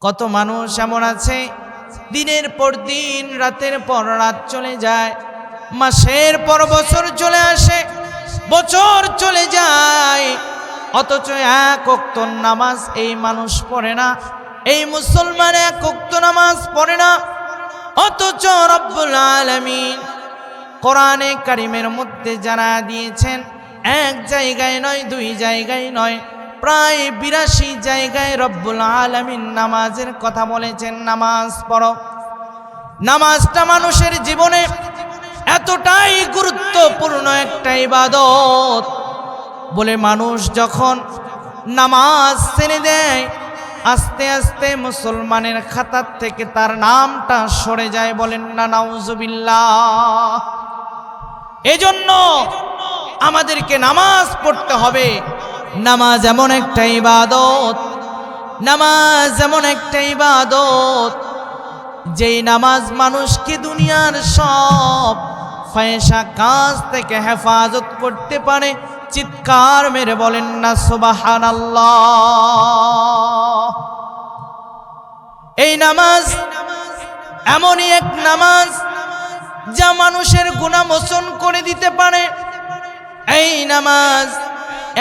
কত মানুষ এমন আছে দিনের পর দিন রাতের পর রাত চলে যায়, মাসের পর বছর চলে আসে, বছর চলে যায়, অথচ এক ওয়াক্ত নামাজ এই মানুষ পড়ে না, এই মুসলমান এক ওয়াক্ত নামাজ পড়ে না। অথচ রব্বুল আলামিন কোরআনে কারিমের মধ্যে জানা দিয়েছেন, এক জায়গায় নয়, দুই জায়গায় নয়, প্রায় 82 জায়গায় রব্বুল আলামিন নামাজের কথা বলেছেন। নামাজ পড়ো। নামাজটা মানুষের জীবনে এতটাই গুরুত্বপূর্ণ একটা ইবাদত বলে মানুষ যখন নামাজ ছেড়ে দেয়, আস্তে আস্তে মুসলমানের খাতার থেকে তার নামটা সরে যায়। বলেন না নাউজুবিল্লাহ। এজন্য আমাদেরকে নামাজ পড়তে হবে। নামাজ এমন একটা ইবাদত, নামাজ এমন একটা ইবাদত যেই নামাজ মানুষকে দুনিয়ার সব ফায়সা কাজ থেকে হেফাজত করতে পারে। চিৎকার মেরে বলেন না সুবহানাল্লাহ। এই নামাজ এমনই এক নামাজ যা মানুষের গুনাহ মোচন করে দিতে পারে। এই নামাজ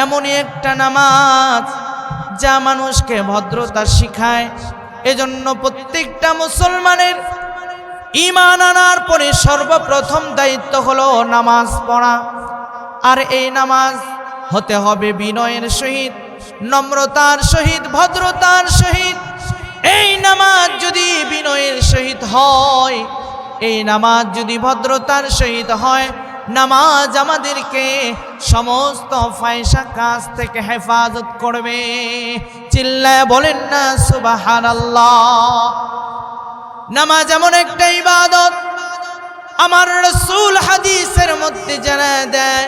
এমনই একটা নামাজ যা মানুষকে ভদ্রতা শিখায়। এজন্য প্রত্যেকটা মুসলমানের ঈমান আনার পরে সর্বপ্রথম দায়িত্ব হলো নামাজ পড়া। আর এই নামাজ হতে হবে বিনয়ের সহিত, নম্রতার সহিত, ভদ্রতার সহিত। এই নামাজ যদি বিনয়ের সহিত হয়, এই নামাজ যদি ভদ্রতার সহিত হয়, নামাজ আমাদেরকে সমস্ত ফায়সা কাজ থেকে হেফাজত করবে। চিল্লায় বলেন না সুবহানাল্লাহ। নামাজ এমন একটা ইবাদত, আমার রাসূল হাদিসের মধ্যে জানায় দেয়,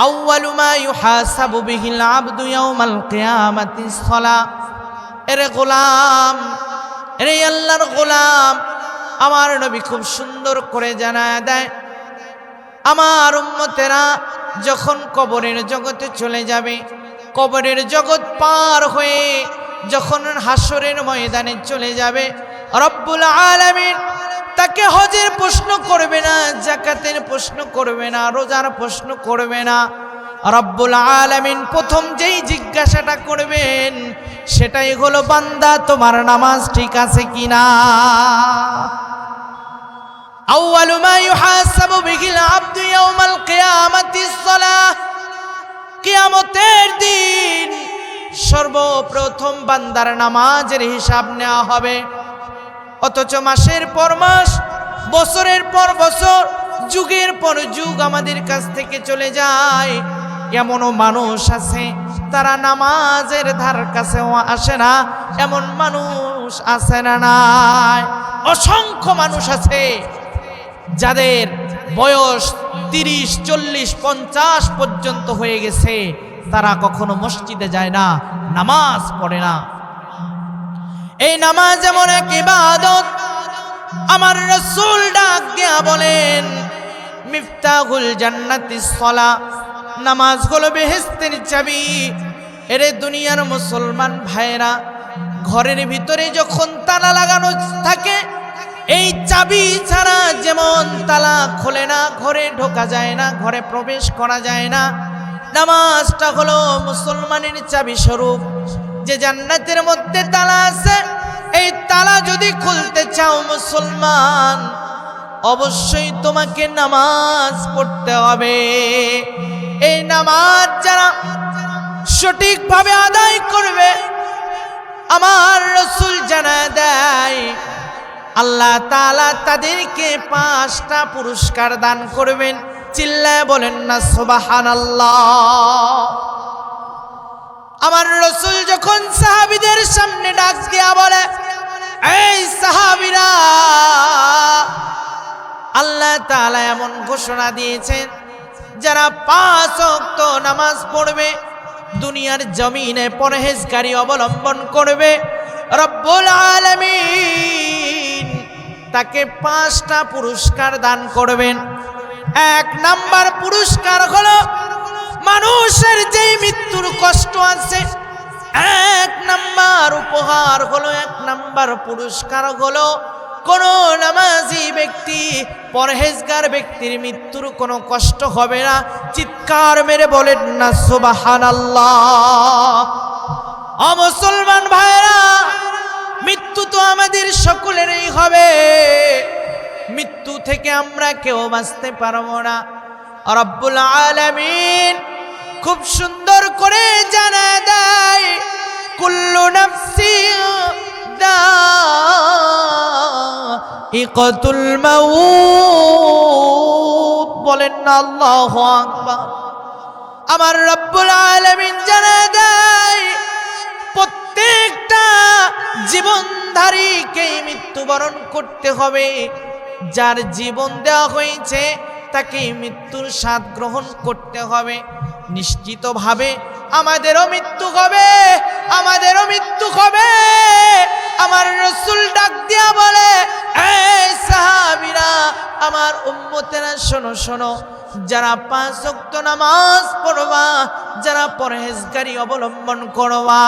আউয়ালু মা ইউহাসাবু বিহিল আবদু ইয়াউমাল কিয়ামাতিস সালাহ। এরে গোলাম, এরে আল্লাহর গোলাম, আমার নবী খুব সুন্দর করে জানায় দেয়, আমার উম্মতেরা যখন কবরের জগতে চলে যাবে, কবরের জগৎ পার হয়ে যখন হাসরের ময়দানে চলে যাবে, রব্বুল আলামিন তাকে হজের প্রশ্ন করবে না, যাকাতের প্রশ্ন করবে না, রোজার প্রশ্ন করবে না। রব্বুল আলামিন প্রথম যেই জিজ্ঞাসাটা করবেন সেটাই হলো, বান্দা তোমার নামাজ ঠিক আছে কিনা। আউয়ালু মা ইউহাসাবু বিহিল আবদু ইয়াউমাল কিয়ামাতিস সালাহ। কিয়ামতের দিন সর্বপ্রথম বান্দার নামাজের হিসাব নেওয়া হবে। অথচ মাসের পর মাস, বছরের পর বছর, যুগের পর যুগ আমাদের কাছ থেকে চলে যায়। এমনও মানুষ আছে তারা নামাজের ধার কাছেও আসে না, এমন মানুষ আছে না নাই? অসংখ্য মানুষ আছে যাদের বয়স 30, 40, 50 পর্যন্ত হয়ে গেছে, তারা কখনো মসজিদে যায় না, নামাজ পড়ে না। এই নামাজ এমন এক ইবাদত, আমার রাসূল ডাক দিয়া বলেন, মিফতাহুল জান্নাতিস সালাহ। নামাজ হলো বেহেশতের চাবি। এরে দুনিয়ার মুসলমান ভাইরা, ঘরের ভিতরে যখন তালা লাগানো থাকে, এই চাবি ছাড়া যেমন তালা খোলে না, ঘরে ঢোকা যায় না, ঘরে প্রবেশ করা যায় না, নামাজটা হলো মুসলমানের চাবি স্বরূপ। যে জান্নাতের মধ্যে তালা আছে, এই তালা যদি খুলতে চাও মুসলমান, অবশ্যই তোমাকে নামাজ পড়তে হবে। এই নামাজ যারা সঠিকভাবে আদায় করবে, আমার রাসূল জানায় দেয়, আল্লাহ তাআলা তাদেরকে 5টা পুরস্কার দান করবেন। চিল্লায় বলেন না সুবহানাল্লাহ। আমার রাসূল যখন সাহাবীদের সামনে ডাক দিয়া বলে, এই সাহাবীরা, আল্লাহ তাআলা এমন ঘোষণা দিয়েছেন, যারা 5 ওয়াক্ত নামাজ পড়বে, দুনিয়ার জমিনে পরহেজগারি অবলম্বন করবে, রব্বুল আলামিন তাকে 5টা পুরস্কার দান করবেন। 1 নাম্বার পুরস্কার হলো, মানুষের যেই মৃত্যুর কষ্ট আছে, এক নাম্বার উপহার হলো, এক নাম্বার পুরস্কার হলো, কোন নামাজি ব্যক্তি, পরহেজগার ব্যক্তির মৃত্যুর কোনো কষ্ট হবে না। চিৎকার মেরে বলেন না সুবহানাল্লাহ। ও মুসলমান ভাইরা, মৃত্যু তো আমাদের সকলেরই হবে, মৃত্যু থেকে আমরা কেউ বাঁচতে পারবো না। রব্বুল আলামিন খুব সুন্দর করে জানায় দেয়, কুল্লু নাফসিন যায়িকাতুল মাউত। বলেন না আল্লাহু আকবার। আমার রব্বুল আলামিন জানায় দেয়, প্রত্যেকটা জীবনধারীকে মৃত্যুবরণ করতে হবে। যার জীবন দেওয়া হয়েছে তাকে মৃত্যুর স্বাদ গ্রহণ করতে হবে। নিশ্চিতভাবে আমাদেরও মৃত্যু হবে, আমাদেরও মৃত্যু হবে। আমার রাসূল ডাক দিয়া বলে, এই সাহাবীরা, আমার উম্মতেরা, শোনো শোনো, যারা 5 ওয়াক্ত নামাজ পড়বা, যারা পরহেজগারি অবলম্বন করবা,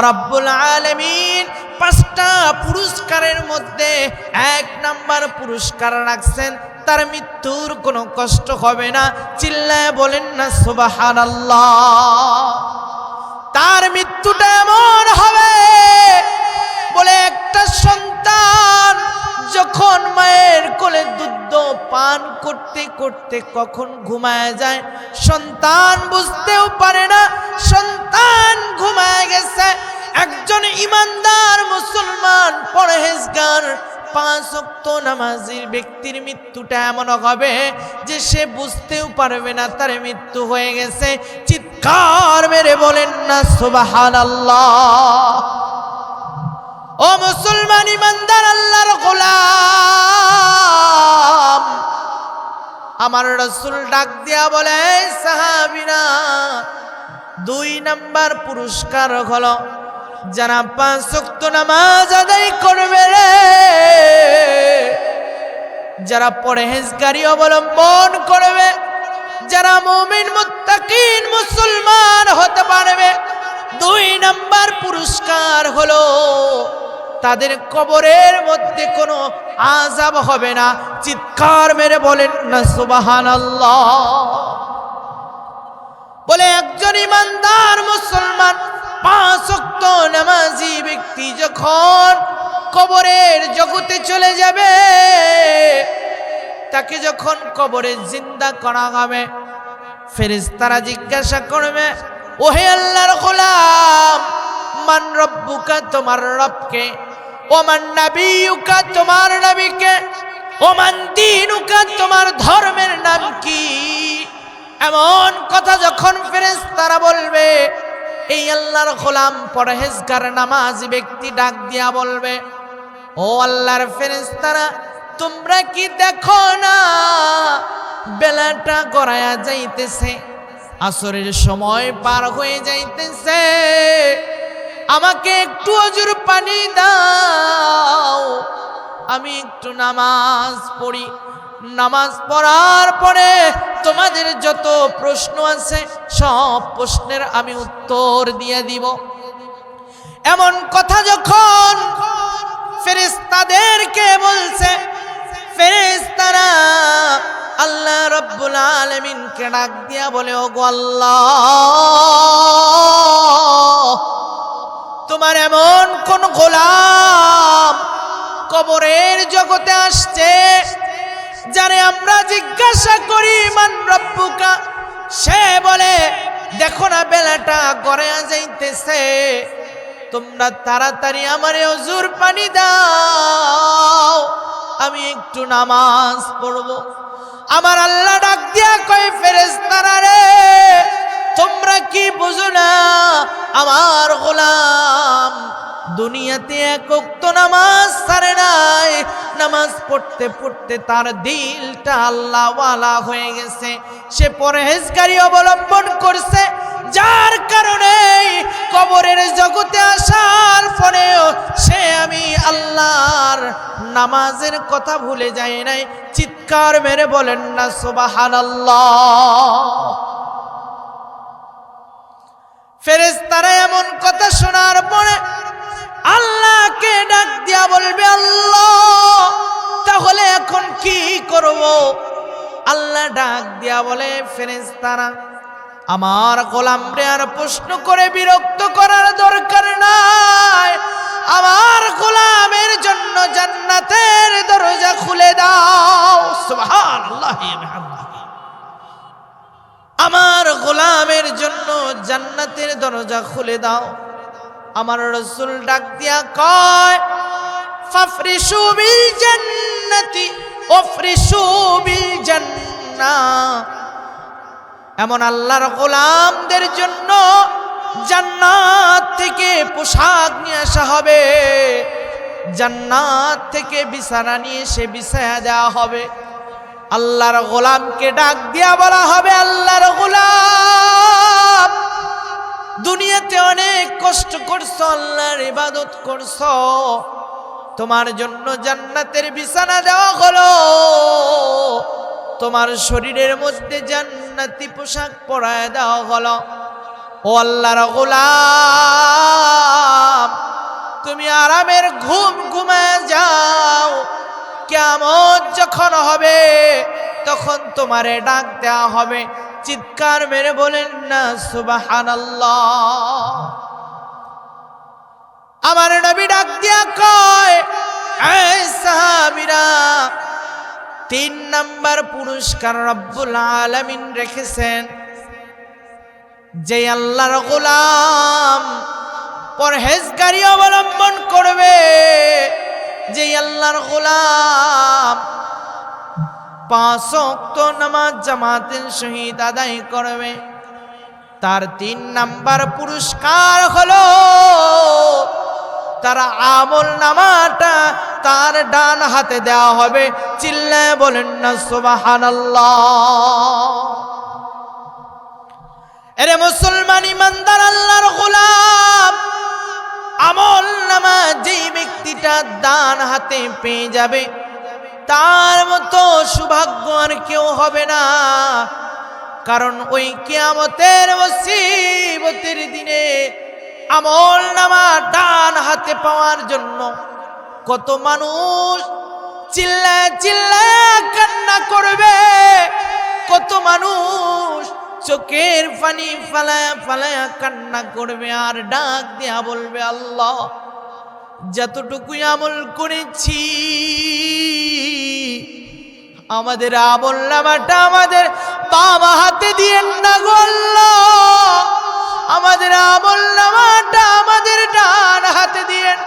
রব্বুল আলামিন 5টা পুরস্কারের মধ্যে 1 নাম্বার পুরস্কার রাখছেন, তার মৃত্যুর কোনো কষ্ট হবে না। চিল্লায় বলেন না সুবহানাল্লাহ। তার মৃত্যুটা এমন হবে, বলে একটা সন্তান যখন মায়ের কোলে দুধ পান করতে করতে কখন ঘুমায় যায়, সন্তান বুঝতেও পারে না সন্তান ঘুমায় গেছে। একজন ইমানদার মুসলমান পরহেজগার 5 ওয়াক্ত নামাজি ব্যক্তির মৃত্যুটা এমন হবে যে সে বুঝতেও পারবে না তার মৃত্যু হয়ে গেছে। চিৎকার মেরে বলেন না সুবহানাল্লাহ। ও মুসলমান ইমানদার আল্লাহর গোলাম, আমার রাসূল ডাক দিয়া বলে, সাহাবীরা, 2 নাম্বার পুরস্কার হলো, যারা 5 ওয়াক্ত নামাজ আদায় করবে রে, যারা পরহেজগারি অবলম্বন করবে, যারা মুমিন মুত্তাকিন মুসলমান হতে পারবে, 2 নাম্বার পুরস্কার হলো, তাদের কবরের মধ্যে কোনো আযাব হবে না। চিৎকার মেরে বলেন না সুবহানাল্লাহ। বলে একজন ইমানদার মুসলমান 5 ওয়াক্ত নামাজি ব্যক্তি যখন কবরের জগতে চলে যাবে, তাকে যখন কবরে জিন্দা করা হবে, ফেরেশতারা জিজ্ঞাসা করবে, ওহে আল্লাহর গোলাম, মান রব্বুকা, তোমার রবকে, ও মান নাবিয়ুকা, তোমার নবীকে, ও মান দীনুকা, তোমার ধর্মের নাম কি? এমন কথা যখন ফেরেশতারা বলবে, এই আল্লাহর গোলাম পরহেজগার নামাজি ব্যক্তি ডাক দিয়া বলবে, ও আল্লাহর ফেরেশতারা, তোমরা কি দেখো না বেলাটা গড়ায়া যাইতেছে, আসরের সময় পার হয়ে যাইতেছে, আমাকে একটু অজুর পানি দাও, আমি একটু নামাজ পড়ি, নামাজ পড়ার পরে তোমাদের যত প্রশ্ন আছে সব প্রশ্নের আমি উত্তর দিয়ে দিব। এমন কথা যখন ফেরেশতাদেরকে বলছে, ফেরেশতারা আল্লাহ রাব্বুল আলামিনকে ডাক দিয়া বলে, ওগো আল্লাহ, তোমার এমন কোন গোলাম কবরের জগতে আসছে যারে আমরা জিজ্ঞাসা করি মান রব্বুকা, সে বলে দেখো না বেলাটা গড়ায়া যাইতেছে, তোমরা তাড়াতাড়ি আমারে ওযুর পানি দাও, আমি একটু নামাজ পড়ব। আমার আল্লাহ ডাক দিয়া কয়, ফেরেশতারা রে, তোমরা কি বুঝো না আমার গোলাম দুনিয়াতে 1 ওয়াক্ত নামাজ ছাড়ে নাই, নামাজ পড়তে পড়তে তার দিলটা আল্লাহওয়ালা হয়ে গেছে, সে পরহেজগারি অবলম্বন করছে, যার কারণে কবরের জগতে আসার পরেও সে আমি আল্লাহর নামাজের কথা ভুলে যায় নাই। চিৎকার মেরে বলেন না সুবহানাল্লাহ। ফেরেশতারা এমন কথা শোনার পরে আল্লাহকে ডাক দিয়া বলবে, আল্লাহ তাহলে এখন কি করব? আল্লাহ ডাক দিয়া বলে, ফেরেশতারা আমার গোলামরে আর প্রশ্ন করে বিরক্ত করার দরকার নাই, আমার গোলামের জন্য জান্নাতের দরজা খুলে দাও। সুবহানাল্লাহ। আমার গোলামের জন্য জান্নাতের দরজা খুলে দাও। আমার রাসূল ডাক দিয়া কয়, ফাফরিশু বিল জান্নাতি ওয়াফরিশু বিল জান্নাহ। এমন আল্লাহর গোলামদের জন্য জান্নাত থেকে পোশাক নিয়ে আসা হবে, জান্নাত থেকে বিছানা নিয়ে এসে বিছায়া দেওয়া হবে। আল্লাহর গোলামকে ডাক দিয়া বলা হবে, আল্লাহর গোলাম দুনিয়াতে অনেক কষ্ট করছো, আল্লাহর ইবাদত করছো, তোমার জন্য জান্নাতের বিছানা দেওয়া হলো, তোমার শরীরের মধ্যে জান্নাতি পোশাক পরায় দেওয়া হলো। ও আল্লাহর গোলাম তুমি আরামের ঘুম ঘুমায় যাও, কিয়ামত যখন হবে তখন তোমারে ডাক দেওয়া হবে। চিৎকার মেরে বলেন না সুবহানাল্লাহ। আমার নবী ডাক দিয়া কয়, এই সাহাবীরা, 3 নাম্বার পুরস্কার রব্বুল আলামিন রেখেছেন। যে আল্লাহর গোলাম পরহেজগারি অবলম্বন করবে, যে আল্লাহর গোলাম 5 ওয়াক্ত নামাজ জামাতের সহিত আদায় করবে, তার 3 নাম্বার পুরস্কার হলো তার আমল নামাটা তার ডান হাতে দেওয়া হবে। চিল্লায় বলেন না সুবহানাল্লাহ। এরে মুসলমান ইমানদার আল্লাহর গোলাম, আমল নামা যেই ব্যক্তিটা ডান হাতে পেয়ে যাবে তার মতো সৌভাগ্য আর কেউ হবে না। কারণ ওই কিয়ামতের মুসিবতের দিনে আমল নামা ডান হাতে পাওয়ার জন্য কত মানুষ চিল্লায় চিল্লায় কান্না করবে, কত মানুষ চোখের পানি ফালায়া ফালায়া কান্না করবে আর ডাক দিয়া বলবে, আল্লাহ যতটুকুই আমল করেছি আমাদের আমল নামাটা আমাদের বাম হাতে দিয়েন না গো আল্লাহ, আমাদের আমল নামাটা আমাদের ডান হাতে দিয়েন।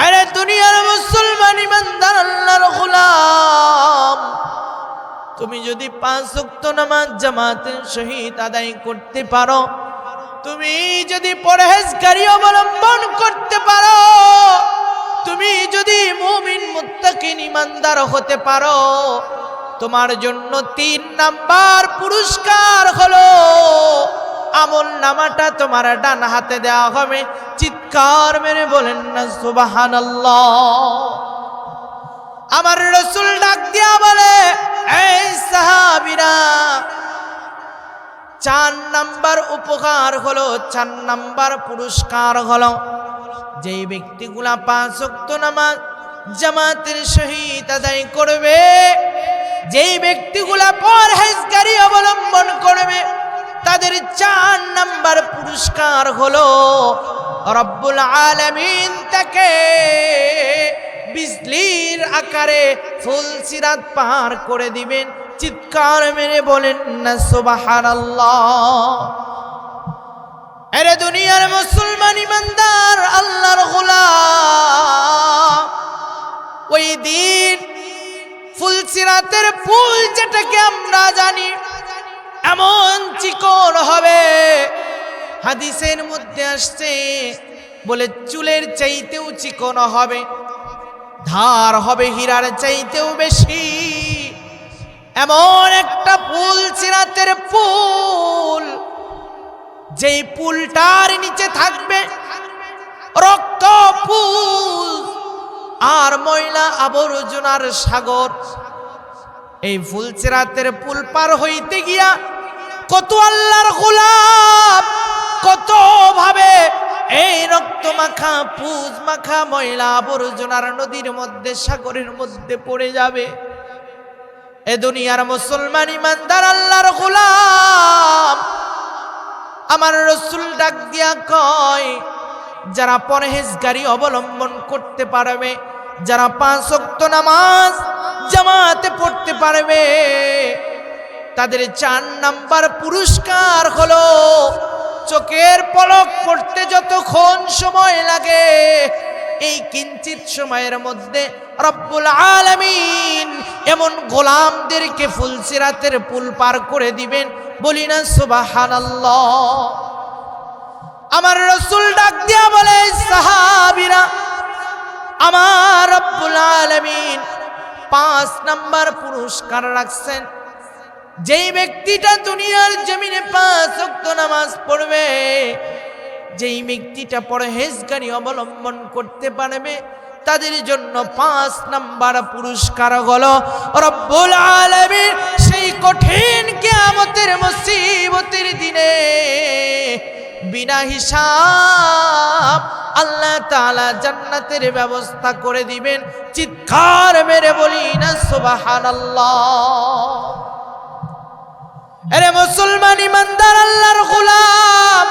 আরে দুনিয়ার মুসলমান ইমানদার আল্লাহর গোলাম, তুমি যদি 5 ওয়াক্ত নামাজ জামাতের সহিত আদায় করতে পারো, তুমি যদি পরহেজগারি অবলম্বন করতে পারো, তুমি যদি মুমিন মুত্তাকিন ইমানদার হতে পারো, তোমার জন্য 3 নাম্বার পুরস্কার হলো আমল নামাটা তোমার ডান হাতে দেওয়া হবে। চিৎকার মেরে বলেন না সুবহানাল্লাহ। আমার রাসূল ডাক দিয়া বলে, এই সাহাবীরা, 4 নাম্বার উপকার হলো, 4 নাম্বার পুরস্কার হলো যেই ব্যক্তিগুলা 5 ওয়াক্ত নামাজ জামাতের সহিত আদায় করবে, যেই ব্যক্তিগুলা পরহেজগারি অবলম্বন করবে, তাদের 4 নাম্বার পুরস্কার হলো রব্বুল আলামিন তাকে বিজলির আকারে ফুলসিরাত পার করে দিবেন। চিৎকার মেরে বলেন না সুবহানাল্লাহ। এরে দুনিয়ার মুসলমান ইমানদার আল্লাহর গোলাম, ওই দিন ফুলসিরাতের ফুল যেটাকে আমরা জানি এমন চিকন হবে, হাদিসের মধ্যে আসছে বলে চুলের চাইতেও চিকন হবে, ধার হবে হীরার চাইতেও বেশি। এমন একটা ফুলসিরাতের ফুল, যেই ফুলটার নিচে থাকবে রক্ত ফুল আর ময়লা আবর্জনার সাগর। এই ফুলসিরাতের পুল পার হইতে গিয়া কত আল্লাহর গোলাপ, কত ভাবে এই রক্ত মাখা পুজ মাখা ময়লা আবর্জনার নদীর মধ্যে সাগরের মধ্যে পড়ে যাবে। এ দুনিয়ার মুসলমান ইমানদার আল্লাহর গোলাম, আমার রাসূল ডাক দিয়া কয়, যারা পরহেজগারি অবলম্বন করতে পারবে, যারা 5 ওয়াক্ত নামাজ জামাতে পড়তে পারবে, তাদের 4 নাম্বার পুরস্কার হলো চোখের পলক পড়তে যতক্ষণ সময় লাগে এই কিঞ্চিত সময়ের মধ্যে রব্বুল আলামিন এমন গোলামদেরকে ফুলসিরাতের পুল পার করে দিবেন। বলি না সুবহানাল্লাহ। আমার রাসূল ডাক দিয়া বলে, সাহাবীরা, আমার রব্বুল আলামিন 5 নাম্বার পুরস্কার রাখছেন। যেই ব্যক্তিটা দুনিয়ার জমিনে 5 ওয়াক্ত নামাজ পড়বে, যেই ব্যক্তিটা পরহেজগারি অবলম্বন করতে পারবে, তাদের জন্য 5 নাম্বার পুরস্কার হলো রব্বুল আলামিন সেই কঠিন কিয়ামতের মুসিবতের দিনে বিনা হিসাব আল্লাহ তাআলা জান্নাতের ব্যবস্থা করে দিবেন। চিৎকার মেরে বলি না সুবহানাল্লাহ। আরে মুসলমান ইমানদার আল্লাহর গোলাম,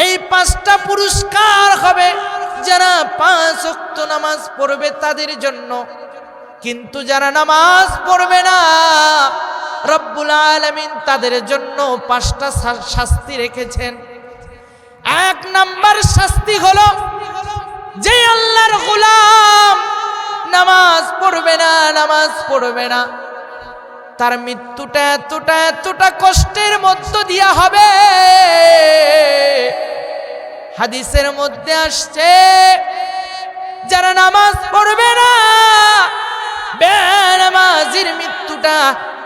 এই 5টা পুরস্কার হবে যারা 5 ওয়াক্ত নামাজ পড়বে তাদের জন্য। কিন্তু যারা নামাজ পড়বে না, রব্বুল আলামিন তাদের জন্য 5টা শাস্তি রেখেছেন। 1 নাম্বার শাস্তি হলো, যে আল্লাহর গোলাম নামাজ পড়বে না, তার মৃত্যুটা এতটা কষ্টের মধ্য দিয়া হবে। হাদিসের মধ্যে আসছে, যারা নামাজ পড়বে না, বেনামাজির মৃত্যুটা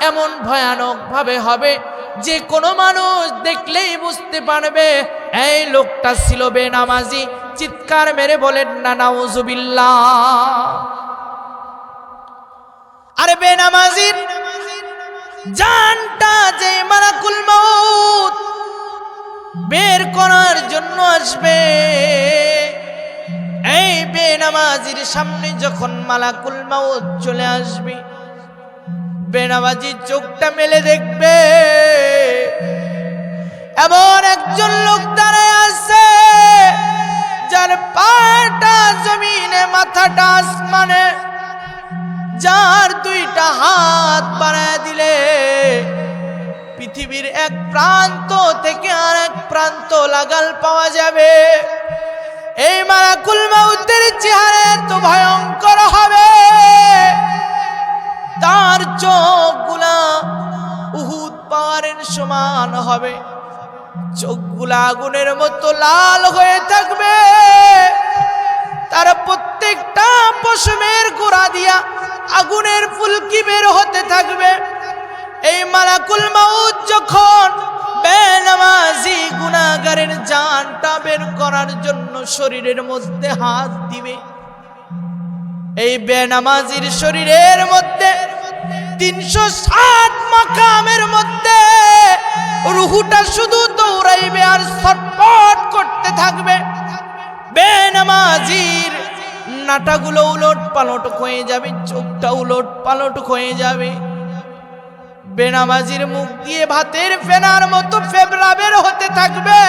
এমন ভয়ানক ভাবে হবে যে কোনো মানুষ দেখলেই বুঝতে পারবে এই লোকটা ছিল বেনামাজি। চিৎকার মেরে বলেন না নাউজুবিল্লাহ। আরে বেনামাজির জানটা যে মালাকুল মউত বের করার জন্য আসবে, এই বেনামাজির সামনে যখন মালাকুল মউত চলে আসবে, বেনামাজি চোখটা মেলে দেখবে এমন একজন লোক দাঁড়ায় আছে, যার পাটা জমিনে মাথাটা আসমানে, যার 2টা হাত বাড়ায় দিলে পৃথিবীর এক প্রান্ত থেকে আরেক প্রান্ত লাগাল পাওয়া যাবে। এই মালাকুল মউতের চেহারা এত ভয়ঙ্কর হবে, তার চোখগুলা উহুদ পাহাড়ের সমান হবে, চোখগুলা আগুনের মতো লাল হয়ে থাকবে, তার প্রত্যেকটা পশমের গোড়া দিয়া আগুনের ফুলকি বের হতে থাকবে। এই মালাকুল মউত যখন বেনামাজি গুনাহগারের জানটা বের করার জন্য শরীরের মধ্যে হাত দিবে, এই বেনামাজির শরীরের মধ্যে 360 মাকামের মধ্যে রুহুটা শুধু দৌড়াইবে আর ছটফট করতে থাকবে। বেনামাজির নাটাগুলো উলট পালট হয়ে যাবে, চোখটা উলট পালট হয়ে যাবে, বেনামাজির মুখ দিয়ে ভাতের ফেনার মতো ফেবরা বের হতে থাকবে।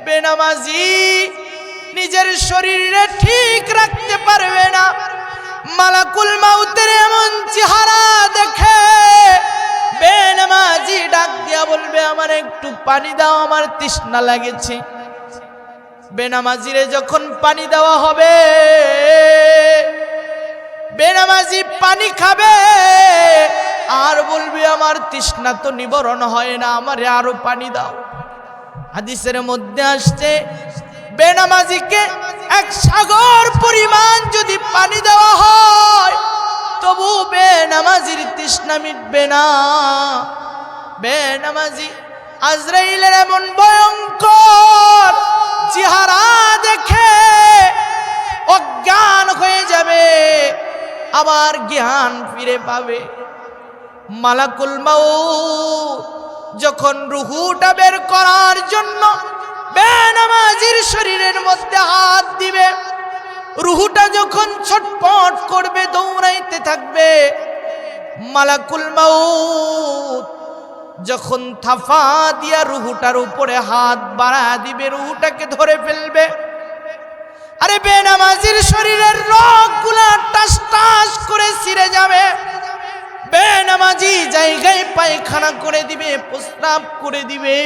বেনামাজি নিজের শরীরে ঠিক রাখতে পারবে না। মালাকুল মউতের এমন চেহারা দেখে বেনামাজি ডাক দিয়া বলবে, আমার একটু পানি দাও, আমার তৃষ্ণা লাগেছে। বেনামাজিরে যখন পানি দেওয়া হবে, বেনামাজি পানি খাবে আর বলবে, আমার তৃষ্ণা তো নিবারণ হয় না, আমারে আরো পানি দাও। হাদিসের মধ্যে আসছে, বেনামাজিকে 1 সাগর পরিমাণ যদি পানি দেওয়া হয় তবু বেনামাজির তৃষ্ণা মিটবে না। বেনামাজি আজরাইলের এমন ভয়ঙ্কর চেহারা দেখে অজ্ঞান হয়ে যাবে, আবার জ্ঞান ফিরে পাবে। মালাকুল মউত যখন রুহুটা বের করার জন্য বেনামাজির শরীরের মধ্যে হাত দিবে, রুহুটা যখন ছটফট করবে, দৌড়াইতে থাকবে, মালাকুল মাউত যখন থাফা দিয়া রুহুটার উপরে হাত বাড়া দিবে, রুহুটাকে ধরে ফেলবে। আরে বেনামাজির শরীরের রগগুলা টাস টাস করে ছিঁড়ে যাবে, বেনামাজি জায়গায় পায়খানা করে দিবে, প্রস্রাব করে দিবে।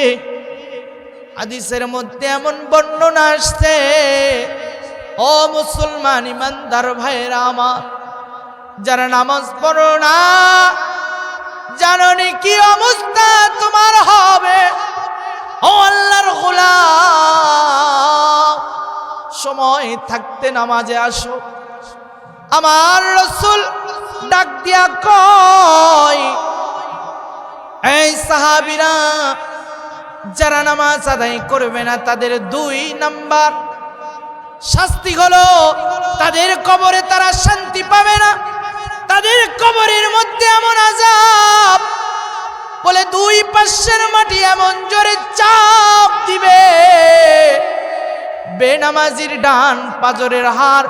হাদিসের মধ্যে এমন বর্ণনা আসছে, ও মুসলমান ইমানদার ভাইরা আমার, যারা নামাজ পড়ো না, জানোনি কি অবস্থা তোমার হবে। ও আল্লাহর গোলাম, সময় থাকতে নামাজে আসো। আমার রাসূল ডাক দিয়া কয়, এই সাহাবীরা, যারা নামাজ আদায় করবে না তাদের 2 নাম্বার শাস্তি হলো, তাদের কবরে তারা শান্তি পাবে না, তাদের কবরের মধ্যে এমন আযাব, বলে 2 পাশের মাটি এমন জোরে চাপ দিবে, বেনামাজির ডান পাজরের হাড়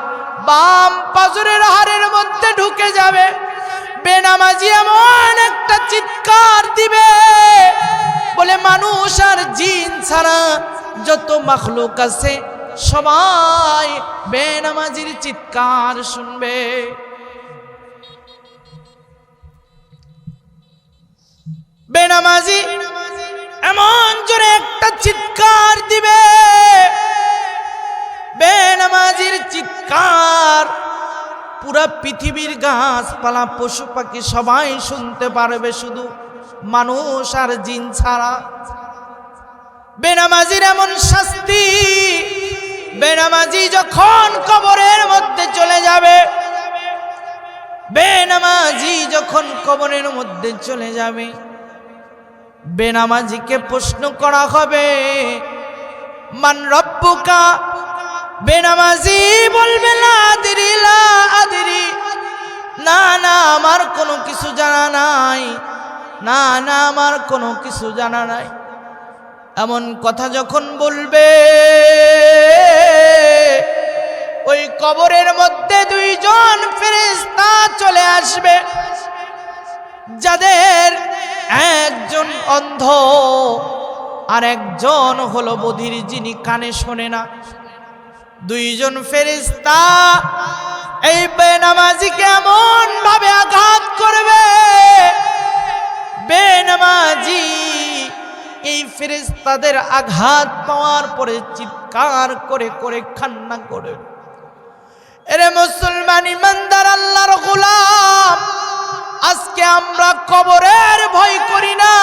বাম পাজরের হাড়ের মধ্যে ঢুকে যাবে। বেনামাজি এমন একটা চিৎকার দিবে, বলে মানুষ আর জিন ছাড়া যত মাখলুক আছে সবাই বেনামাজির চিৎকার শুনবে। বেনামাজি এমন জোরে একটা চিৎকার দিবে, বেনামাজির চিৎকার পুরা পৃথিবীর গাছপালা পশু পাখি সবাই শুনতে পারবে, শুধু মানুষ আর জিন ছাড়া। বেনামাজির এমন শাস্তি, বেনামাজি যখন কবরের মধ্যে চলে যাবে, বেনামাজি যখন কবরের মধ্যে চলে যাবে, বেনামাজিকে প্রশ্ন করা হবে, মান রব্বুকা। বেনামাজি বলবে লা আদরি লা আদরি, না না আমার কোনো কিছু জানা নাই, না না আমার কোনো কিছু জানা নাই। এমন কথা যখন বলবে, ওই কবরের মধ্যে 2 জন ফেরেশতা চলে আসবে, যাদের একজন অন্ধ আর একজন হলো বধির, যিনি কানে শোনে না। 2 জন ফেরেশতা এই বেনামাজিকে এমন ভাবে আঘাত করবে, বেনামাজি এই ফেরেশতাদের আঘাত পাওয়ার পরে চিৎকার করে করে কান্না করে। এরে মুসলমান ইমানদার আল্লাহর গোলাম, আজকে আমরা কবরের ভয় করি না।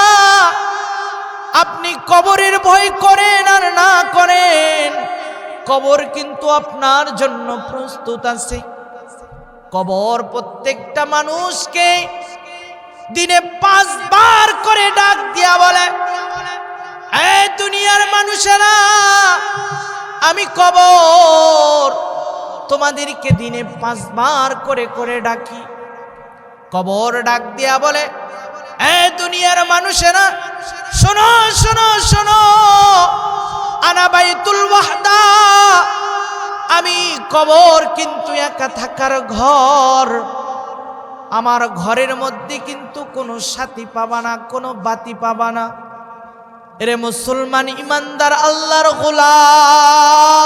আপনি কবরের ভয় করেন আর না করেন, কবর কিন্তু আপনার জন্য প্রস্তুত আছে। কবর প্রত্যেকটা মানুষকে দিনে 5 বার করে ডাক দিয়া বলে, এই দুনিয়ার মানুষেরা, আমি কবর তোমাদেরকে দিনে 5 বার করে করে ডাকি। কবর ডাক দিয়া বলে, এই দুনিয়ার মানুষেরা, শোনো শোনো শোনো, আনা বাইতুল ওয়াহদা, আমি কবর কিন্তু একা থাকার ঘর। আমার ঘরের মধ্যে কিন্তু কোনো সাথী পাবা না, কোনো বাতি পাবা না। এরে মুসলমান ইমানদার আল্লাহর গোলাম,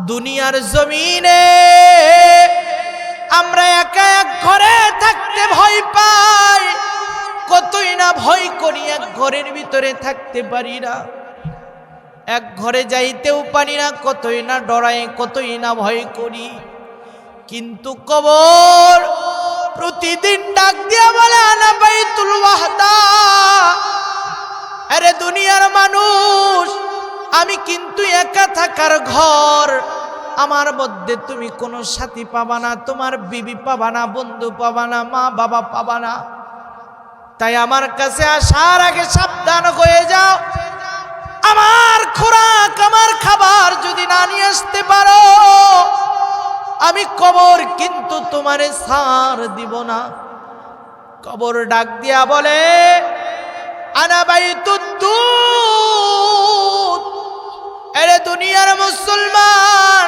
দুনিয়ার জমিনে আমরা একা এক ঘরে থাকতে ভয় পাই, কতই না ভয় করি, এক ঘরের ভিতরে থাকতে পারি না, এক ঘরে যাইতেও পারি না, কতই না ডরাই, কতই না ভয় করি। কিন্তু কবর প্রতিদিন ডাক দিয়া বলে, আনা বাইতুল ওয়াহদা, আরে দুনিয়ার মানুষ, আমি কিন্তু একা থাকার ঘর। আমার মধ্যে তুমি কোনো সাথী পাবা না, তোমার বিবি পাবা না, বন্ধু পাবা না, মা বাবা পাবা না। তাই আমার কাছে আসার আগে সাবধান হয়ে যাও। আমার খোরাক, আমার খাবার যদি না নিয়ে আসতে পারো, আমি কবর কিন্তু তোমারে ছাড় দিব না। কবর ডাক দিয়া বলে, আনা বাইতুদ্দুদ। এরে দুনিয়ার মুসলমান,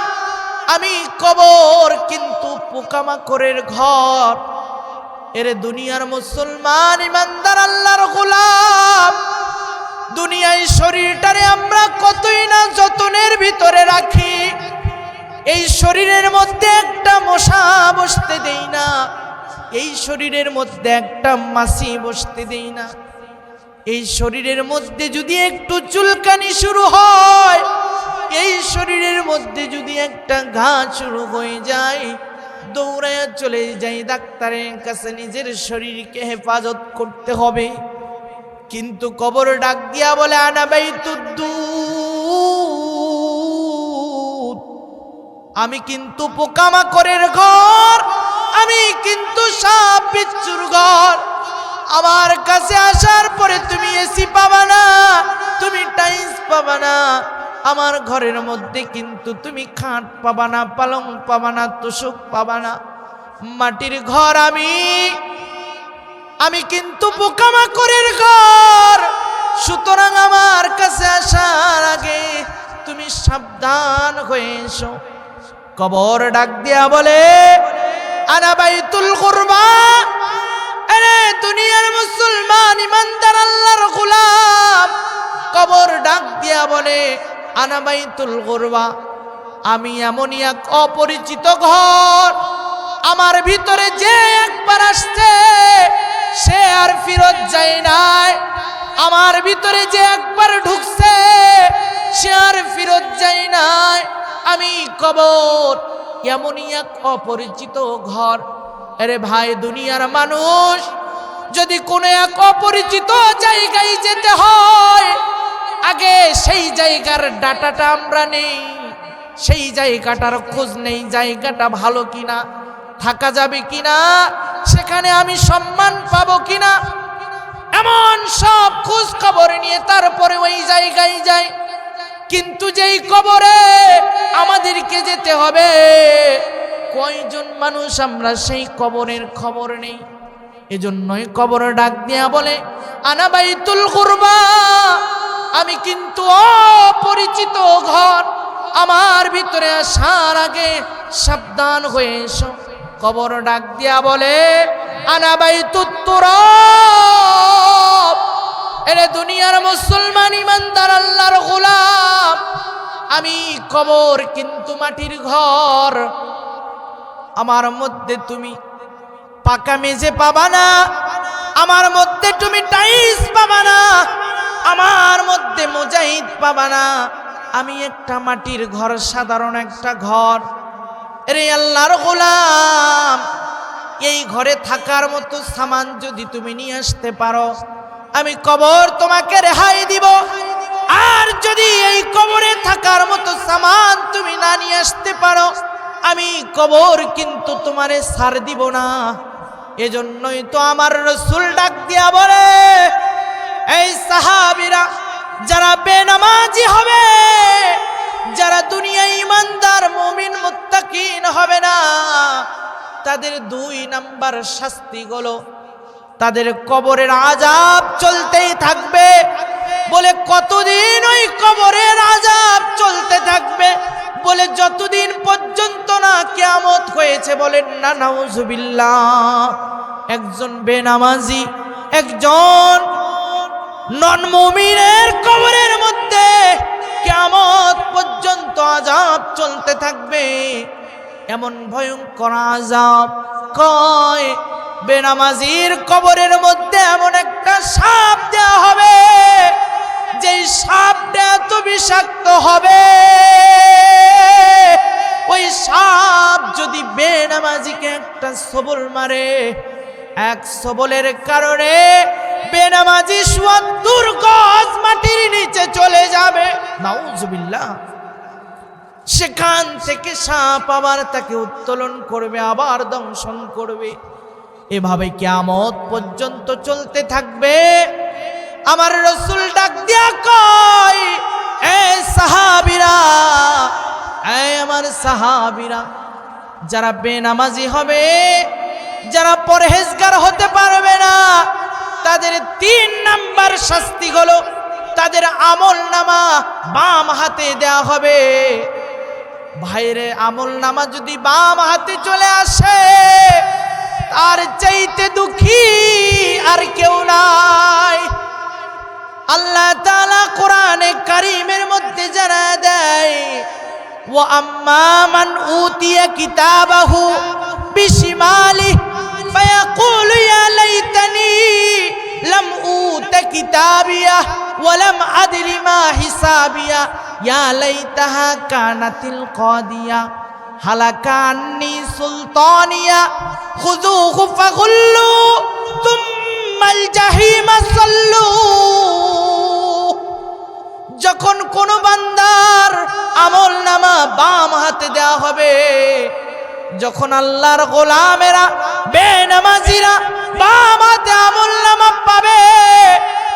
আমি কবর কিন্তু পোকামাকড়ের ঘর। এরে দুনিয়ার মুসলমান, ইমানদার আল্লাহর গোলাম, দুনিয়ায় শরীরটারে আমরা কতই না যতনের ভিতরে রাখি। এই শরীরের মধ্যে একটা মশা বসতে দেই না, এই শরীরের মধ্যে একটা মাছি বসতে দেই না। এই শরীরের মধ্যে যদি একটু চুলকানি শুরু হয়, এই শরীরের মধ্যে যদি একটা ঘা শুরু হয়ে যায়, দৌড়াইয়া চলে যাই ডাক্তারের কাছে, নিজের শরীরকে হেফাজত করতে হবে। কিন্তু কবর ডাক দিয়া বলে আনা বাইতুদ্দুদ, আমি কিন্তু পোকামাকড়ের ঘর, আমি কিন্তু সাপ বিচ্ছুর ঘর। আমার কাছে আসার পরে তুমি এসি পাবা না, তুমি টাইলস পাবা না, আমার ঘরের মধ্যে কিন্তু তুমি খাট পাবা না, পালং পাবা না, তোষক পাবা না, মাটির ঘর। আমি কিন্তু পোকামাকড়ের ঘর। সুতরাং আমার কাছে আসার আগে তুমি সাবধান হয়ে এসো। কবর ডাক দিয়া বলে আনা বাইতুল কুরবা। আরে দুনিয়ার মুসলমান, ইমানদার আল্লাহর গোলাম, কবর ডাক দিয়া বলে আনা বাইতুল কুরবা, আমি এমনই এক অপরিচিত ঘর। আমার ভিতরে যে একবার আসছে সে আর ফিরত যায় নাই। আমার ভিতরে যে একবার ঢুকছে সে আর ফিরত যায় নাই। আমি কবর এমনই এক অপরিচিত ঘর। আরে ভাই, দুনিয়ার মানুষ, যদি কোনো এক অপরিচিত জায়গায় যেতে হয়, আগে সেই জায়গার ডাটাটা আমরা নেই, সেই জায়গাটার খোঁজ নেই, জায়গাটা ভালো কিনা, থাকা যাবে কিনা, সেখানে আমি সম্মান পাবো কিনা, এমন সব খোঁজ খবর নিয়ে তারপরে ওই জায়গায় যাই। কিন্তু যেই কবরে আমাদেরকে যেতে হবে, কয়জন মানুষ আমরা সেই কবরের খবর নেই। এজন্যই কবর ডাক দিয়া বলে আনা বাইতুল কুরবা, আমি কিন্তু অপরিচিত ঘর। আমার ভিতরে আসার আগে সাবধান হয়ে এসো। কবর ডাক দিয়া বলে আনা বাইতুত তুরাব। এরে দুনিয়ার মুসলমান, ইমানদার আল্লাহর গোলাম, আমি কবর কিন্তু মাটির ঘর। আমার মধ্যে তুমি পাকা মেঝে পাবা না, আমার মধ্যে তুমি টাইলস পাবা না, আমার মধ্যে মুজাহিদ পাবা না। আমি একটা মাটির ঘর, সাধারণ একটা ঘর। রে আল্লাহর গোলাম, এই ঘরে থাকার মতো সামান যদি তুমি নিয়ে আসতে পারো, আমি কবর তোমাকে রেহাই দিব। আর যদি এই কবরে থাকার মতো সামান তুমি না নিয়ে আসতে পারো, আমি কবর কিন্তু তোমারে ছাড় দিব না। এজন্যই তো আমার রাসূল ডাক দিয়া বলে, এই সাহাবীরা যারা বেনামাজি হবে, যারা দুনিয়ায় ইমানদার মুমিন মুত্তাকিন হবে না, তাদের 2 নাম্বার শাস্তি হলো তাদের কবরের আযাব চলতেই থাকবে। বলে কতদিন ওই কবরের আযাব চলতে থাকবে? বলে যতদিন পর্যন্ত না কিয়ামত হয়েছে। বলেন না নাউজুবিল্লাহ। একজন বেনামাজি, একজন নন মুমিনের কবরের মধ্যে কিয়ামত পর্যন্ত আযাব চলতে থাকবে। এমন ভয়ঙ্কর আযাব, কয় বেনামাজির কবরের মধ্যে এমন একটা সাপ দেওয়া হবে, যেই সাপটা এত বিষাক্ত হবে, ওই সাপ যদি বেনামাজিকে একটা সবল মারে, এক সবলের কারণে বেনামাজি ৭০ গজ মাটির নিচে চলে যাবে। নাউজুবিল্লাহ। সেখান থেকে সাপ আবার তাকে উত্তোলন করবে, আবার দংশন করবে। এভাবে কিয়ামত পর্যন্ত চলতে থাকবে। আমার রাসূল ডাক দিয়া কয়, এ সাহাবীরা, এ আমার সাহাবীরা, যারা বেনামাজি হবে, যারা পরহেজগার হতে পারবে না, তাদের 3 নাম্বার শাস্তি হলো তাদের আমলনামা বাম হাতে দেয়া হবে। ভাইরে, আমলনামা যদি বাম হাতে চলে আসে তার চাইতে দুঃখী আর কেউ নাই। আল্লাহ তাআলা কোরআনে কারীমের মধ্যে জানায় দেয়, ওয়া আম্মা মান উতিয়া কিতাবাহু বিশিমালিহি ফায়াকুলু ইয়া লাইতানি লাম উতা কিতাবিয়া ওয়া লাম আদরি মা হিসাবিয়া ইয়া লাইতাহা কানাতিল কাদিয়া হালাকা আন্নী সুলতানিয়া খুযুহু ফাগুল্লু তুম্মাল জাহিমা সাল্লু। যখন কোন বান্দার আমলনামা বাম হাতে দেওয়া হবে, যখন আল্লাহর গোলামেরা বেনামাজিরা বাম হাতে আমলনামা পাবে,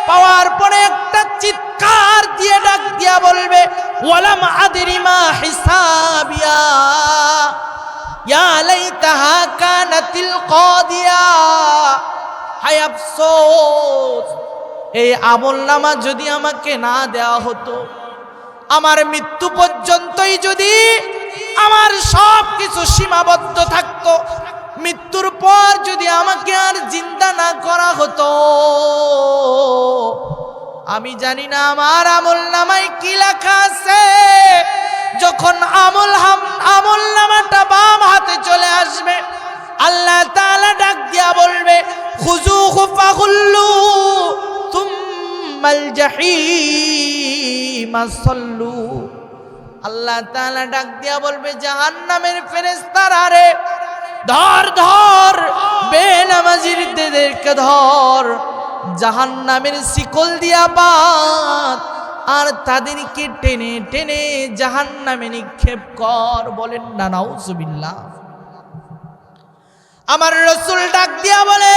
পাওয়ার পরে একটা চিৎকার দিয়ে ডাক দিয়া বলবে, ওয়ালাম আদরি মা হিসাবিয়া ইয়া লাইতাহা কানাতিল কাদিয়া। হায় আফসোস, এই আমলনামা যদি আমাকে না দেওয়া হতো, আমার মৃত্যু পর্যন্তই যদি আমার সব কিছু সীমাবদ্ধ থাকতো, মৃত্যুর পর যদি আমাকে আর জিন্দা না করা হতো, আমি জানি না আমার আমলনামায় কি লেখা আছে। যখন আমলনামাটা বাম হাতে চলে আসবে, আল্লাহ তাআলা ডাক দিয়া বলবে, খুযুহু ফাগুল্লু তুম্মাল জাহিমা সাল্লু। আল্লাহ তাআলা ডাক দিয়া বলবে, জাহান্নামের ফেরেশতারা রে, ধর ধর বেনামাজিদেরকে ধর, জাহান্নামের শিকল দিয়া বাঁধ, আর তাদেরকে টেনে টেনে জাহান্নামে নিক্ষেপ কর। বলেন না নাউজুবিল্লাহ। আমার রাসূল ডাক দিয়া বলে,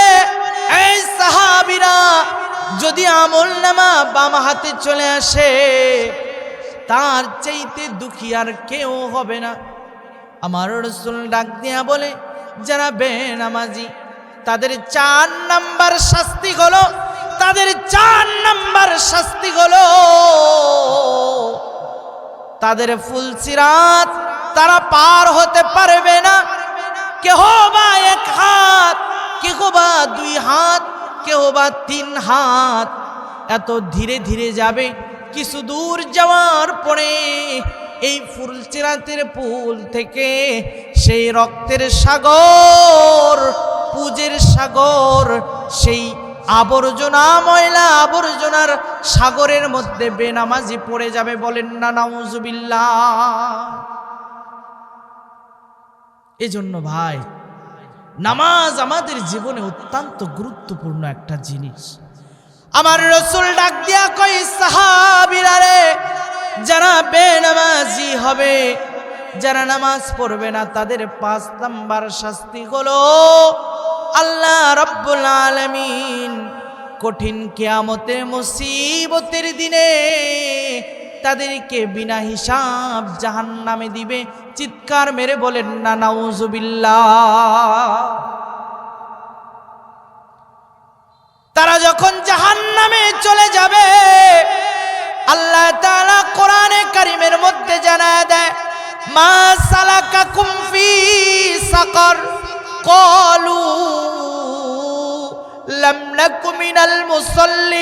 এই সাহাবীরা, যদি আমলনামা বাম হাতে চলে আসে তার চাইতে দুঃখী আর কেউ হবে না। আমার রাসূল ডাক দিয়া বলে, যারা বেনামাজি তাদের 4 নাম্বার শাস্তি হলো, তাদের 4 নাম্বার শাস্তি হলো তাদের ফুলসিরাত তারা পার হতে পারবে না। কেহ বা 1 হাত, কেহ বা 2 হাত, কেহ বা 3 হাত, এত ধীরে ধীরে যাবে। কিছু দূর যাওয়ার পরে এই ফুলসিরাতের পুল থেকে সেই রক্তের সাগর, পুজের সাগর, সেই আবর্জনা, ময়লা আবর্জনার সাগরের মধ্যে বেনামাজি পড়ে যাবে। বলেন না নাউজুবিল্লাহ। এজন্য ভাই, নামাজ আমাদের জীবনে অত্যন্ত গুরুত্বপূর্ণ একটা জিনিস। আমার রাসূল ডাক দিয়া কই, সাহাবীরা রে, যারা বেনামাজি হবে, যারা নামাজ পড়বে না, তাদের 5 নাম্বার শাস্তি হলো আল্লাহ রাব্বুল আলামিন কঠিন কিয়ামতে মুসিবতের দিনে তাদেরকে বিনা হিসাব জাহান্নামে দিবে। চিৎকার মেরে বলেন না নাউজুবিল্লাহ। তারা যখন জাহান্নামে চলে যাবে, আল্লাহ তাআলা কোরআনে কারীমের মধ্যে জানায় দেয়, মা সালাকাকুম ফি সাকার ক্বালু লাম নাকু মিনাল মুসাল্লিন।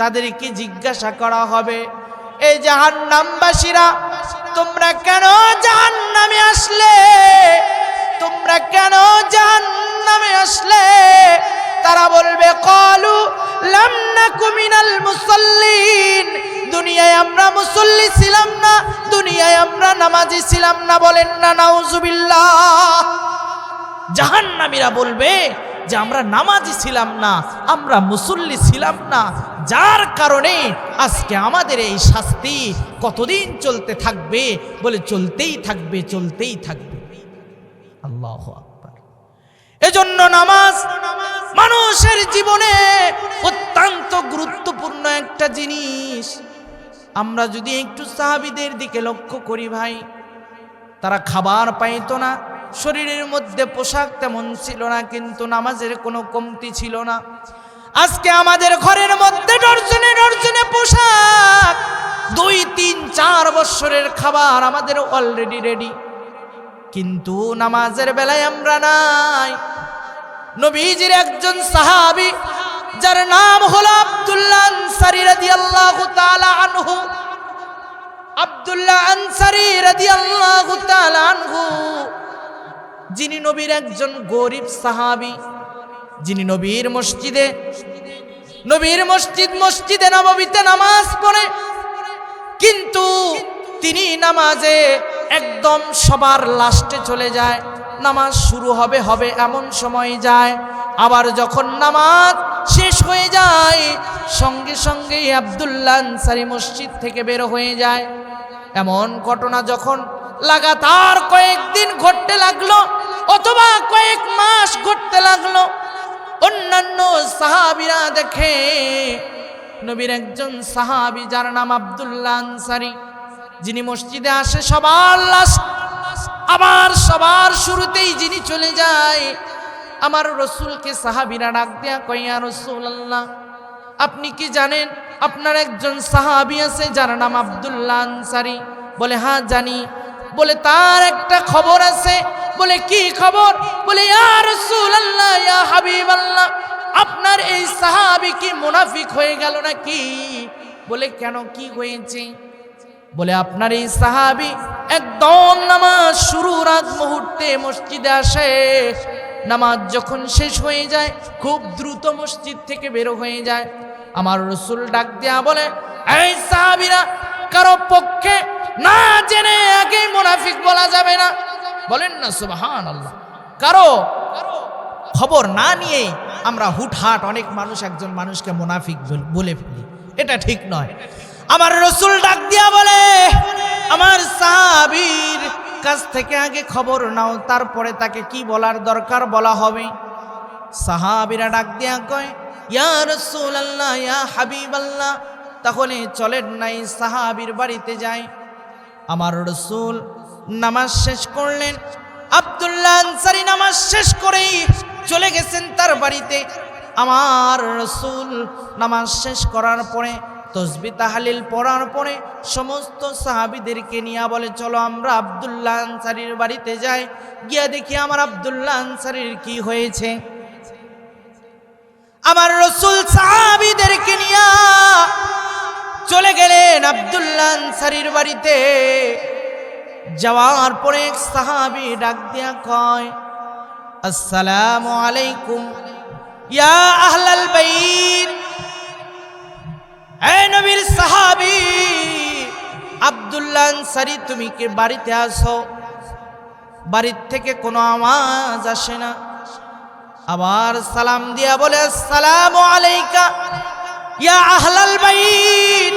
তাদেরকে জিজ্ঞাসা করা হবে, এই জাহান্নামবাসীরা, তোমরা কেন জাহান্নামে আসলে? তোমরা কেন জাহান্নামে আসলে? তারা বলবে, ক্বালু লাম নাকু মিনাল মুসাল্লিন, দুনিয়ায় আমরা মুসল্লি ছিলাম না, দুনিয়ায় আমরা নামাজি ছিলাম না। বলেন না নাউজুবিল্লাহ। জাহান্নামীরা বলবে যে আমরা নামাজি ছিলাম না, আমরা মুসল্লি ছিলাম না, যার কারণে আজকে আমাদের এই শাস্তি কতদিন চলতে থাকবে? বলে চলতেই থাকবে, চলতেই থাকবে। আল্লাহু আকবার। এজন্য নামাজ মানুষের জীবনে অত্যন্ত গুরুত্বপূর্ণ একটা জিনিস। আমরা যদি একটু সাহাবীদের দিকে লক্ষ্য করি ভাই, তারা খাবার পাইতো না, শরীরের মধ্যে পোশাক তেমন ছিল না, কিন্তু নামাজের কোনো কমতি ছিল না। আজকে আমাদের ঘরের মধ্যে ডর্জনে ডর্জনে পোশাক, 2, 3, 4 বছরের খাবার আমাদের অলরেডি রেডি, কিন্তু নামাজের বেলায় আমরা নাই। নবীজির একজন সাহাবী যার নাম হলো আব্দুল্লাহ আনসারী রাদিয়াল্লাহু তাআলা আনহু, আব্দুল্লাহ আনসারী রাদিয়াল্লাহু তাআলা আনহু, যিনি নবীর একজন গরিব সাহাবী, যিনি নবীর মসজিদে নববীতে নামাজ পড়ে, কিন্তু তিনি নামাজে একদম সবার লাস্টে চলে যায়। নামাজ শুরু হবে এমন সময় যায়, আবার যখন নামাজ শেষ হয়ে যায় সঙ্গে সঙ্গেই আব্দুল্লাহ আনসারী মসজিদ থেকে বের হয়ে যায়। এমন ঘটনা যখন লাগাতার কয়েকদিন ঘটতে লাগলো অথবা কয়েক মাস ঘটতে লাগলো, অন্যান্য সাহাবীরা দেখে নবীর একজন সাহাবী যার নাম আব্দুল্লাহ আনসারী, যিনি মসজিদে আসে সবার লাস্ট, আবার সবার শুরুতেই যিনি চলে যায়। আমার রসুলকে সাহাবীরা ডাক দেয়া কয়, ইয়া রাসূলুল্লাহ, আপনি কি জানেন আপনার একজন সাহাবী আছে যার নাম আব্দুল্লাহ আনসারী? বলে হ্যাঁ জানি। বলে তার একটা খবর আছে। বলে কি খবর? বলে ইয়া রাসূলুল্লাহ, ইয়া হাবিবাল্লাহ, আপনার এই সাহাবী কি মুনাফিক হয়ে গেল নাকি? বলে কেন, কি হয়েছে? বলে আপনার এই সাহাবী একদম নামাজ শুরুর আগ মুহূর্তে মসজিদে আসে, নামাজ যখন শেষ হয়ে যায় খুব দ্রুত মসজিদ থেকে বের হয়ে যায়। আমার রাসূল ডাক দেয়া বলে, এই সাহাবীরা কারো পক্ষে না জেনে আগে মুনাফিক বলা যাবে না। বলেন না সুবহানাল্লাহ। কারো খবর না নিয়ে আমরা হুটহাট অনেক মানুষ একজন মানুষকে মুনাফিক বলে ফেলি, এটা ঠিক নয়। আমার রাসূল ডাক দিয়া বলে, আমার সাহাবীর কাছ থেকে আগে খবর নাও, তারপরে তাকে কি বলার দরকার বলা হবে। সাহাবীরা ডাক দিয়া কয়, ইয়া রাসূলুল্লাহ, ইয়া হাবিবাল্লাহ, তাহলে চলেন নাই সাহাবীর বাড়িতে যাই। আমার রাসূল নামাজ শেষ করলেন। আব্দুল্লাহ আনসারী নামাজ শেষ করেই চলে গেছেন তার বাড়িতে। আমার রাসূল নামাজ শেষ করার পরে তাসবিহ তাহলিল পড়ার পরে সমস্ত সাহাবীদেরকে নিয়ে বলে, চলো আমরা আব্দুল্লাহ আনসারীর বাড়িতে যাই, গিয়া দেখি আমার আব্দুল্লাহ আনসারীর কি হয়েছে। আমার রাসূল সাহাবীদেরকে নিয়ে চলে গেলেন আব্দুল্লাহ আনসারীর বাড়িতে। যাওয়ার পরে এক সাহাবী ডাক দিয়া কয়, আসসালামু আলাইকুম ইয়া আহলাল বাইত। এই নবীর সাহাবী আব্দুল্লাহ আনসারী, তুমি কি বাড়িতে আসো? বাড়ির থেকে কোনো আওয়াজ আসে না। আবার সালাম দিয়া বলে, আসসালামু আলাইকা ইয়া আহলাল বাইত।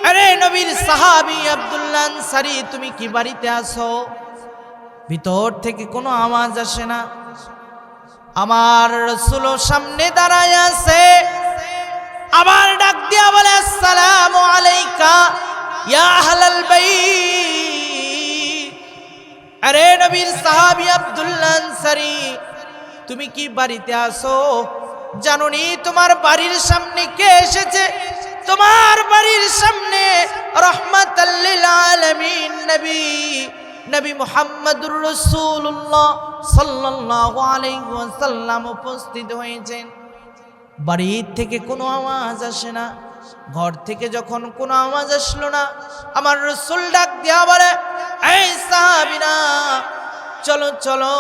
আরে নবীর সাহাবী আব্দুল্লাহ আনসারী, তুমি কি বাড়িতে আসো? ভিতর থেকে কোনো আওয়াজ আসে না। আমার রাসূল সামনে দাঁড়ায় আছে, আবার ডাক দিয়া বলে, আসসালামু আলাইকা ইয়া আহলাল বাইত। আরে নবীর সাহাবী আব্দুল্লাহ আনসারী, তুমি কি বাড়িতে আসো? জানোনি তোমার বাড়ির সামনে কে এসেছে? তোমার বাড়ির সামনে রাহমাতাল লিল আলামিন নবী মুহাম্মদুর রাসূলুল্লাহ সাল্লাল্লাহু আলাইহি ওয়াসাল্লাম উপস্থিত হয়েছেন। বাড়ির থেকে কোনো আওয়াজ আসে না। ঘর থেকে যখন কোনো আওয়াজ আসলো না, আমার রাসূল ডাক দিয়া বলে, এই সাহাবীরা চলো চলো,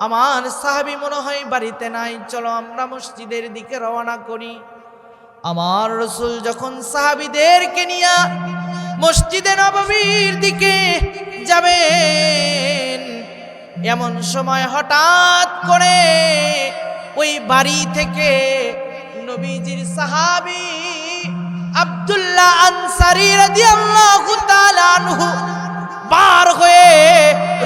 আমার সাহাবী মনে হয় বাড়িতে নাই, চলো আমরা মসজিদের দিকে রওনা করি। আমার রাসূল যখন সাহাবীদেরকে নিয়ে মসজিদে নববীর দিকে যাবেন, এমন সময় হঠাৎ করে ওই বাড়ি থেকে নবীজির সাহাবী আব্দুল্লাহ আনসারী রাদিয়াল্লাহু তাআলা আনহু বার হয়ে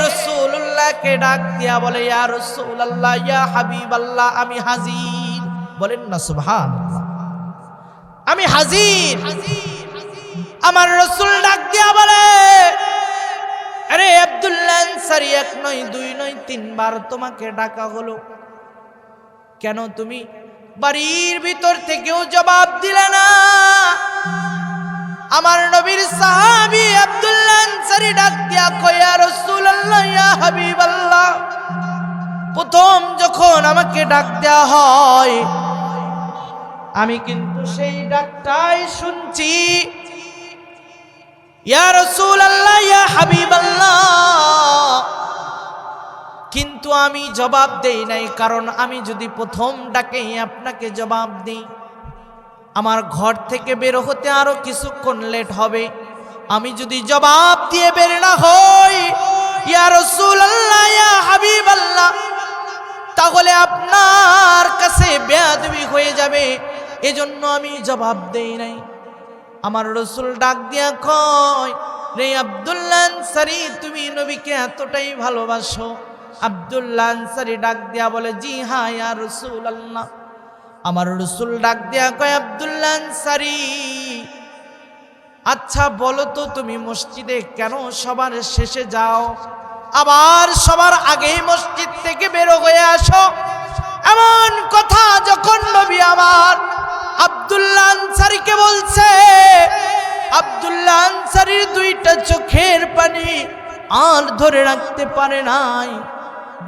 রাসূলুল্লাহকে ডাক দিয়া বলে, ইয়া রাসূলুল্লাহ, ইয়া হাবিবাল্লাহ, আমি হাজির। বলেন না সুবহানাল্লাহ, আমি হাজির। আমার রাসূল ডাক দিয়া বলে, আরে আব্দুল্লাহ আনসারী, এক নয় দুই নয় তিনবার তোমাকে ডাকা হলো, কেন তুমি বাড়ির ভিতর থেকেও জবাব দিলে না? আমার নবীর সাহাবী আব্দুল্লাহ আনসারী ডাক দিয়া কয়, ইয়া রাসূলুল্লাহ, ইয়া হাবিবাল্লাহ, প্রথম যখন আমাকে ডাক দেয়া হয় আমি কিন্তু সেই ডাকটাই শুনছি, ইয়া রাসূলুল্লাহ, ইয়া হাবিবাল্লাহ, কিন্তু আমি জবাব দেই নাই, কারণ আমি যদি প্রথম ডাকেই আপনাকে জবাব দিই আমার ঘর থেকে বের হতে আরো কিছুক্ষণ লেট হবে। আমি যদি জবাব দিয়ে বের না হই, ইয়া রাসূলুল্লাহ, ইয়া হাবিবাল্লাহ, তাহলে আপনার কাছে বেয়াদবি হয়ে যাবে, এজন্য আমি জবাব দেই নাই। আমার রাসূল ডাক দিয়া কয়, রে আব্দুল্লাহ আনসারী, তুমি নবীকে এতটাই ভালোবাসো? আব্দুল্লাহ আনসারী ডাক দিয়া বলে, জি হ্যাঁ ইয়া রাসূলুল্লাহ। আমার রাসূল ডাক দিয়া কয়, আব্দুল্লাহ আনসারী, আচ্ছা বলো তো তুমি মসজিদে কেন সবার শেষে যাও, আবার সবার আগেই মসজিদ থেকে বের হয়ে আসো? এমন কথা যখন নবী আমার আব্দুল্লাহ আনসারীকে বলছে, আব্দুল্লাহ আনসারীর দুইটা চোখের পানি আর ধরে রাখতে পারে নাই,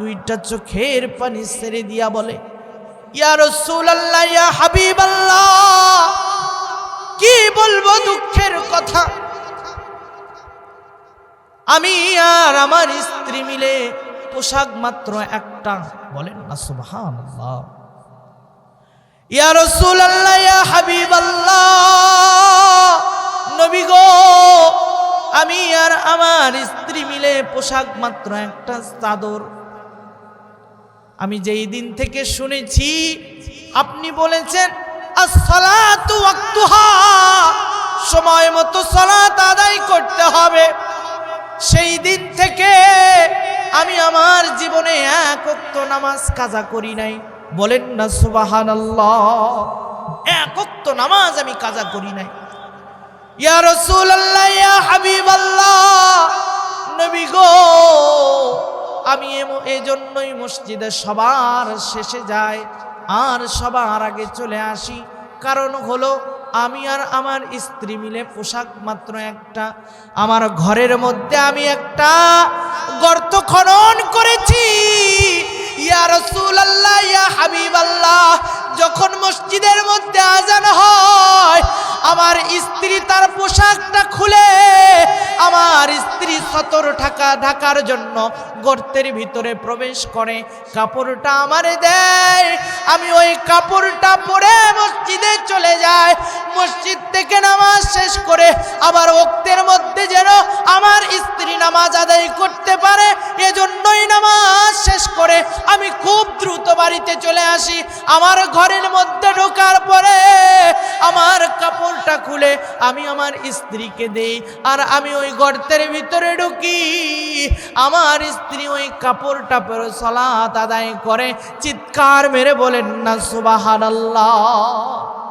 দুইটা চোখের পানি ছেড়ে দিয়া বলে, ইয়া রাসূলুল্লাহ, ইয়া হাবিবাল্লাহ, কি বলবো দুঃখের কথা, আমি আর আমার স্ত্রী মিলে পোশাক মাত্র একটা। বলেন না সুবহানাল্লাহ। ইয়া রাসূলুল্লাহ, ইয়া হাবিবাল্লাহ, নবী গো, আমি আর আমার স্ত্রী মিলে পোশাক মাত্র একটা চাদর। আমি যেই দিন থেকে শুনেছি আপনি বলেছেন as-salatu waqtuha, সময় মতো সালাত আদায় করতে হবে, সেই দিন থেকে আমি আমার জীবনে এক ওয়াক্ত নামাজ কাজা করি নাই। বলেন না সুবহানাল্লাহ। এক ওয়াক্ত নামাজ আমি কাজা করি নাই। ইয়া রাসূলুল্লাহ, ইয়া হাবিবাল্লাহ, নবী গো, আমি এজন্যই মসজিদে সবার শেষে যাই আর সবার আগে চলে আসি, কারণ হলো আমি আর আমার স্ত্রী মিলে পোশাক মাত্র একটা। আমার ঘরের মধ্যে আমি একটা গর্ত খনন করেছি। ইয়া রাসূলুল্লাহ, ইয়া হাবিবাল্লাহ, যখন মসজিদের মধ্যে আজান হয় আমার স্ত্রী তার পোশাকটা খুলে আমার স্ত্রী সতর ঢাকার জন্য গর্তের ভিতরে প্রবেশ করে, কাপড়টা আমারে দেয়, আমি ওই কাপড়টা পরে মসজিদে চলে যাই। মসজিদ থেকে নামাজ শেষ করে আবার ওক্তের মধ্যে যেন আমার স্ত্রী নামাজ আদায় করতে পারে, এজন্যই নামাজ শেষ করে আমি খুব দ্রুত বাড়িতে চলে আসি। আমার ঘরের মধ্যে ঢোকার পরে আমার কাপড়টা খুলে আমি আমার স্ত্রীকে দেই, আর আমি ওই গর্তের ভিতরে ঢুকি। আমার স্ত্রী ওই কাপড়টা পরে সালাত আদায় করে। চিৎকার মেরে বলেন না সুবহানাল্লাহ।